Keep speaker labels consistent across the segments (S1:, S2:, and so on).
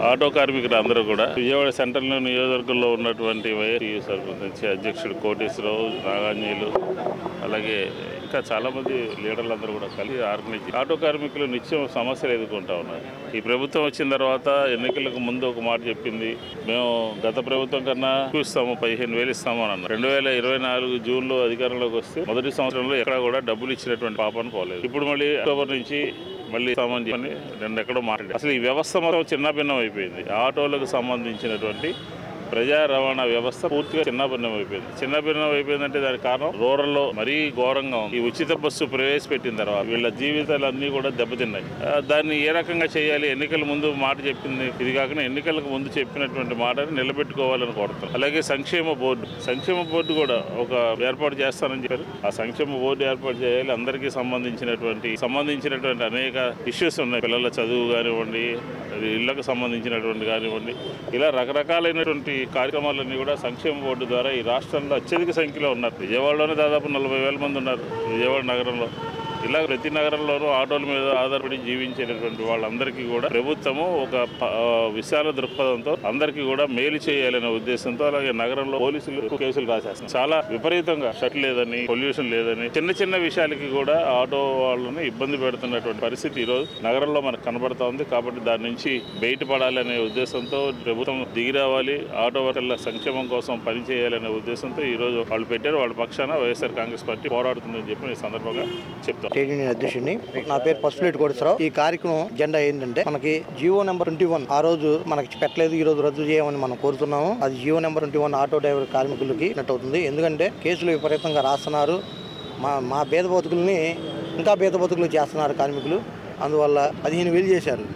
S1: Auto కార్మికులు అందరూ కూడా విజయవాడ సెంట్రల్ నియోజకవర్గంలో ఉన్నటువంటి వైఎస్ఆర్ సంబంధించి అధ్యక్షుడు కోటేశ్వరరావు, నాగాంజీలు, అలాగే ఇంకా చాలామంది లీడర్లందరూ కూడా కలిసి ఆర్గనైజ్ ఆటో కార్మికులు నిత్యం సమస్యలు ఎదుర్కొంటా ఉన్నారు. ఈ ప్రభుత్వం వచ్చిన తర్వాత ఎన్నికలకు ముందు ఒక మాట చెప్పింది, మేము గత ప్రభుత్వం కన్నా ఎక్కువ ఇస్తాము, 15,000 ఇస్తాము అని అన్నారు. 2024 జూన్లో అధికారంలోకి వస్తే మొదటి సంవత్సరంలో ఎక్కడ కూడా డబ్బులు ఇచ్చినటువంటి పాపను పోలేదు. ఇప్పుడు మళ్ళీ అక్టోబర్ నుంచి మళ్ళీ సామాన్ చెప్పని ఎక్కడో మాట్లాడి అసలు ఈ వ్యవస్థ మొత్తం చిన్నభిన్నం అయిపోయింది. ఆటోలకు సంబంధించినటువంటి ప్రజా రవాణా వ్యవస్థ పూర్తిగా చిన్నభిన్నం అయిపోయింది. చిన్నభిన్నం అయిపోయిందంటే దానికి కారణం రూరల్లో మరీ ఘోరంగా ఉంది. ఈ ఉచిత బస్సు ప్రవేశపెట్టిన తర్వాత వీళ్ళ జీవితాలన్నీ కూడా దెబ్బతిన్నాయి. దాన్ని ఏ రకంగా చేయాలి? ఎన్నికల ముందు మాట చెప్పింది ఇది కాకుండా ఎన్నికలకు ముందు చెప్పినటువంటి మాటని నిలబెట్టుకోవాలని కోరుతాం. అలాగే సంక్షేమ బోర్డు కూడా ఒక ఏర్పాటు చేస్తానని చెప్పారు. ఆ సంక్షేమ బోర్డు ఏర్పాటు చేయాలి. అందరికీ సంబంధించినటువంటి అనేక ఇష్యూస్ ఉన్నాయి. పిల్లల చదువు కానివ్వండి, ఇళ్లకు సంబంధించినటువంటి కానివ్వండి, ఇలా రకరకాలైనటువంటి కార్యక్రమాలన్నీ కూడా సంక్షేమ బోర్డు ద్వారా ఈ రాష్ట్రంలో అత్యధిక సంఖ్యలో ఉన్నారు. విజయవాడలోనే దాదాపు 40,000 మంది ఉన్నారు. విజయవాడ నగరంలో ఇలా ప్రతి నగరంలోనూ ఆటోల మీద ఆధారపడి జీవించేటటువంటి వాళ్ళందరికీ కూడా ప్రభుత్వము ఒక విశాల దృక్పథంతో అందరికీ కూడా మేలు చేయాలనే ఉద్దేశంతో, అలాగే నగరంలో పోలీసులు కేసులు రాసేస్తున్నారు. చాలా విపరీతంగా షట్లు లేదని, పొల్యూషన్ లేదని, చిన్న విషయాలకి కూడా ఆటో వాళ్ళని ఇబ్బంది పెడుతున్నటువంటి పరిస్థితి ఈరోజు నగరంలో మనకు కనబడతా ఉంది. కాబట్టి దాని నుంచి బయటపడాలనే ఉద్దేశంతో ప్రభుత్వం దిగి రావాలి, ఆటో వర్కర్ల సంక్షేమం కోసం పనిచేయాలనే ఉద్దేశంతో ఈరోజు వాళ్ళు పెట్టారు. వాళ్ళ పక్షాన వైఎస్ఆర్ కాంగ్రెస్ పార్టీ పోరాడుతుందని చెప్పి ఈ సందర్భంగా చెప్తాం.
S2: అధ్యక్షుడిని నా పేరు పసుపులేటి కోటేశ్వరరావు. ఈ కార్యక్రమం జెండా ఏంటంటే మనకి జియో నెంబర్ 21 ఆ రోజు మనకి పెట్టలేదు, ఈ రోజు రద్దు చేయమని మనం కోరుతున్నాము. అది జియో నెంబర్ 21 ఆటో డ్రైవర్ కార్మికులకి అవుతుంది. ఎందుకంటే కేసులు విపరీతంగా రాస్తున్నారు. మా పేద బతుకుల్ని ఇంకా పేద బతుకులు చేస్తున్నారు కార్మికులు. అందువల్ల 15,000 చేశారు.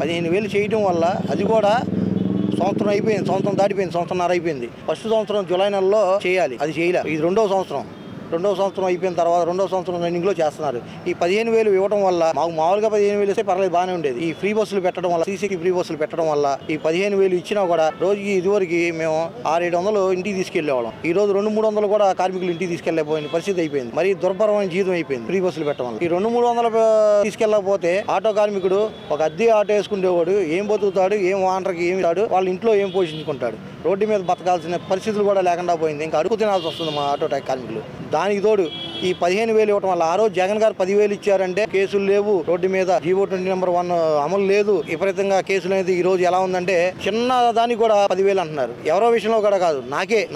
S2: 15,000 చేయడం వల్ల అది కూడా సంవత్సరం అయిపోయింది, సంవత్సరం దాటిపోయింది, సంవత్సరంన్నర అయిపోయింది. ఫస్ట్ సంవత్సరం జూలై నెలలో చేయాలి, అది చేయలే. ఇది రెండవ సంవత్సరం అయిపోయిన తర్వాత రెండో సంవత్సరం రన్నింగ్లో చేస్తున్నారు. ఈ 15,000 ఇవ్వడం వల్ల మాకు మామూలుగా 15,000 ఇస్తే పర్లేదు, బాగానే ఉండేది. ఈ ఫ్రీ బస్సులు పెట్టడం వల్ల, సీసీకి ఫ్రీ బస్సులు పెట్టడం వల్ల ఈ 15,000 ఇచ్చినా కూడా రోజుకి ఇదివరకు మేము 600-700 ఇంటికి తీసుకెళ్లేవాళ్ళం. ఈ రోజు 200-300 కూడా కార్మికులు ఇంటికి తీసుకెళ్లేకపోయిన పరిస్థితి అయిపోయింది. మరి దుర్భరమైన జీవితం అయిపోయింది ఫ్రీ బస్సులు పెట్టడం వల్ల. ఈ 200-300 తీసుకెళ్ళకపోతే ఆటో కార్మికుడు ఒక అద్దె ఆటో వేసుకునేవాడు ఏం బతుకుతాడు, ఏం ఓనర్కి ఏమి తాడు, వాళ్ళ ఇంట్లో ఏం పోషించుకుంటాడు, రోడ్డు మీద బతకాల్సిన పరిస్థితులు కూడా లేకుండా పోయింది. ఇంకా అడుగు తినాల్సి వస్తుంది మా ఆటో కార్మికులు. దానికి తోడు ఈ 15,000 ఇవ్వడం వల్ల, ఆ రోజు జగన్ గారు 10,000 ఇచ్చారంటే కేసులు లేవు, రోడ్డు మీద జియో 20 నెంబర్ 1 అమలు లేదు. విపరీతంగా కేసులు అనేది ఈ రోజు ఎలా ఉందంటే చిన్న దానికి కూడా 10,000 అంటున్నారు. ఎవరో విషయంలో కూడా కాదు,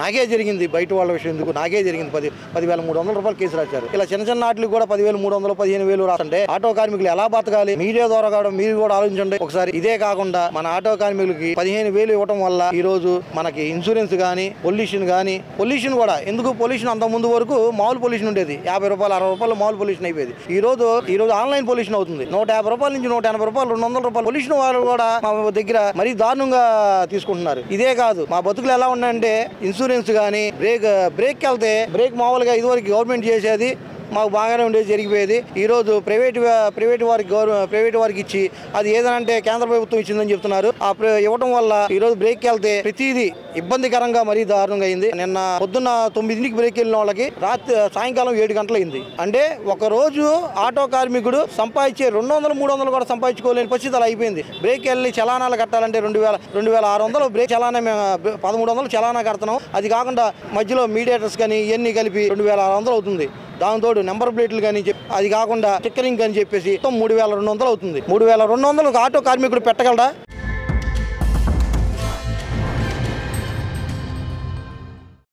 S2: నాకే జరిగింది. బయట వాళ్ళ విషయం ఎందుకు, నాకే జరిగింది. 10,300 రూపాయలు కేసు రాశారు. ఇలా చిన్న వాటికి కూడా 10,300, 15,000 రాస్తుంటే ఆటో కార్మికులు ఎలా బతకాలి? మీడియా ద్వారా కూడా మీరు కూడా ఆలోచించండి ఒకసారి. ఇదే కాకుండా మన ఆటో కార్మికులకి 15,000 ఇవ్వడం వల్ల ఈ రోజు మనకి ఇన్సూరెన్స్ కానీ, పొల్యూషన్ కూడా ఎందుకు, పొల్యూషన్ అంత ముందు వరకు మామూలు పొల్యూషన్ ఉండేది, 50 రూపాయలు 60 రూపాయలు మామూలు పొల్యూషన్ అయిపోయింది. ఈ రోజు ఆన్లైన్ పొల్యూషన్ అవుతుంది. 150 రూపాయల నుంచి 180 రూపాయలు, 200 రూపాయలు పొల్యూషన్ వాళ్ళు కూడా మా దగ్గర మరీ దారుణంగా తీసుకుంటున్నారు. ఇదే కాదు, మా బతుకులు ఎలా ఉన్నాయంటే ఇన్సూరెన్స్ కానీ, బ్రేక్ వెళ్తే బ్రేక్ మామూలుగా ఇదివరకు గవర్నమెంట్ చేసేది మాకు బాగానే ఉండేది, జరిగిపోయేది. ఈరోజు ప్రైవేట్ వారికి ఇచ్చి అది ఏదనంటే కేంద్ర ప్రభుత్వం ఇచ్చిందని చెప్తున్నారు. ఆ ఇవ్వడం వల్ల ఈరోజు బ్రేక్ వెళ్తే ప్రతిదీ ఇబ్బందికరంగా మరీ దారుణంగా అయింది. నిన్న పొద్దున్న 9కి బ్రేక్ వెళ్ళిన వాళ్ళకి సాయంకాలం 7 గంటలు అయింది. అంటే ఒక రోజు ఆటో కార్మికుడు సంపాదించే 200-300 కూడా సంపాదించుకోలేని పరిస్థితి అలా అయిపోయింది. బ్రేక్ వెళ్ళి చలానాలు కట్టాలంటే 2,600 బ్రేక్ చలానా, మేము 1,300 చలానా కడుతున్నాం. అది కాకుండా మధ్యలో మీడియేటర్స్ కానీ ఇవన్నీ కలిపి 2,600 అవుతుంది. దానితో నెంబర్ ప్లేట్లు కానీ అది కాకుండా స్టిక్కరింగ్ అని చెప్పేసి 3,200 అవుతుంది. 3,200 ఆటో కార్మికుడు పెట్టగలరా?